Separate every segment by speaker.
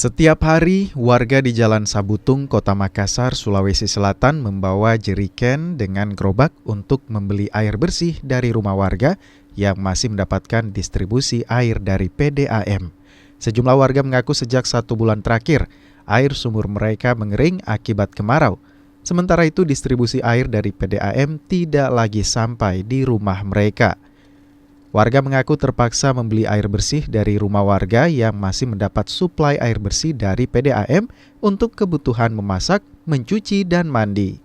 Speaker 1: Setiap hari, warga di Jalan Sabutung, Kota Makassar, Sulawesi Selatan membawa jeriken dengan gerobak untuk membeli air bersih dari rumah warga yang masih mendapatkan distribusi air dari PDAM. Sejumlah warga mengaku sejak 1 bulan terakhir, air sumur mereka mengering akibat kemarau. Sementara itu, distribusi air dari PDAM tidak lagi sampai di rumah mereka. Warga mengaku terpaksa membeli air bersih dari rumah warga yang masih mendapat suplai air bersih dari PDAM untuk kebutuhan memasak, mencuci, dan mandi.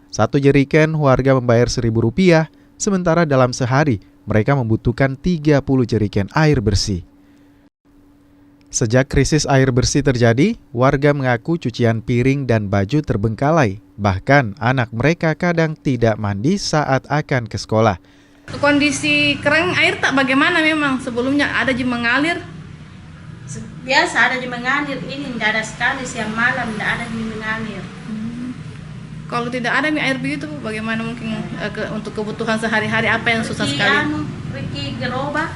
Speaker 1: Satu jeriken warga membayar Rp1.000, sementara dalam sehari mereka membutuhkan 30 jeriken air bersih. Sejak krisis air bersih terjadi, warga mengaku cucian piring dan baju terbengkalai. Bahkan anak mereka kadang tidak mandi saat akan ke sekolah.
Speaker 2: Kondisi kering air tak bagaimana memang sebelumnya ada je mengalir.
Speaker 3: Biasa ada je mengalir, ini tidak ada sekali siang malam tidak ada je mengalir.
Speaker 2: Kalau tidak ada air begitu bagaimana mungkin untuk kebutuhan sehari-hari apa yang susah sekali?
Speaker 3: Riki gerobak,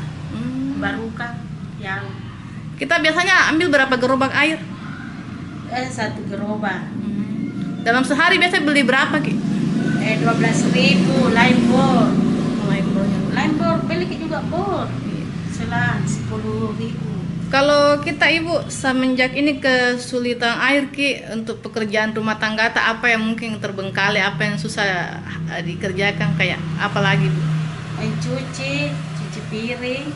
Speaker 3: barukan yang.
Speaker 2: Kita biasanya ambil berapa gerobak air?
Speaker 3: 1 gerobak.
Speaker 2: Dalam sehari biasa beli berapa Ki?
Speaker 3: 12.000 lain bor. Lain bor, beli juga bor. Selang 10.000.
Speaker 2: Kalau kita Ibu semenjak ini kesulitan air Ki untuk pekerjaan rumah tangga apa yang mungkin terbengkalai, apa yang susah dikerjakan kayak apa lagi Bu?
Speaker 3: Cuci piring.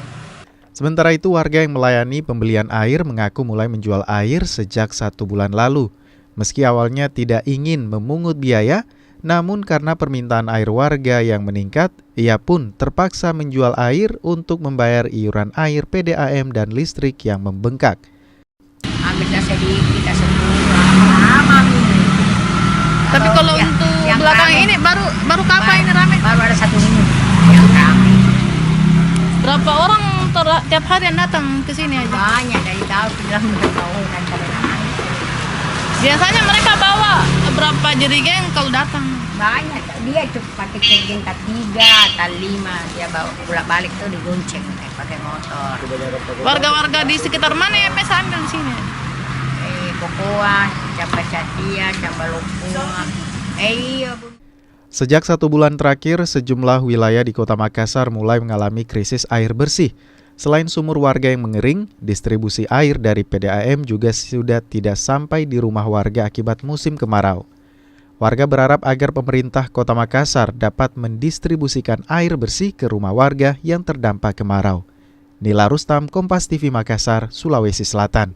Speaker 1: Sementara itu, warga yang melayani pembelian air mengaku mulai menjual air sejak 1 bulan lalu. Meski awalnya tidak ingin memungut biaya, namun karena permintaan air warga yang meningkat, ia pun terpaksa menjual air untuk membayar iuran air PDAM dan listrik yang membengkak.
Speaker 3: Ambilnya sedikit, lama.
Speaker 2: Tapi kalau untuk belakang ini baru kapan ini rame?
Speaker 3: Baru ada 1 minggu yang rame.
Speaker 2: Berapa orang tiap hari yang datang ke sini aja?
Speaker 3: Banyak dari tahu bilang bertahunan.
Speaker 2: Biasanya mereka bawa berapa jerigen kalau datang?
Speaker 3: Banyak, dia cuma pakai jerigen 3 atau 5, dia bawa bolak-balik tuh digonceng pakai motor.
Speaker 2: Warga-warga di sekitar mana yang bisa ambil di sini?
Speaker 3: Kokoa, Camba Catia, Camba Lopua. Iya Bu.
Speaker 1: Sejak 1 bulan terakhir, sejumlah wilayah di Kota Makassar mulai mengalami krisis air bersih. Selain sumur warga yang mengering, distribusi air dari PDAM juga sudah tidak sampai di rumah warga akibat musim kemarau. Warga berharap agar pemerintah Kota Makassar dapat mendistribusikan air bersih ke rumah warga yang terdampak kemarau. Nila Rustam, Kompas TV Makassar, Sulawesi Selatan.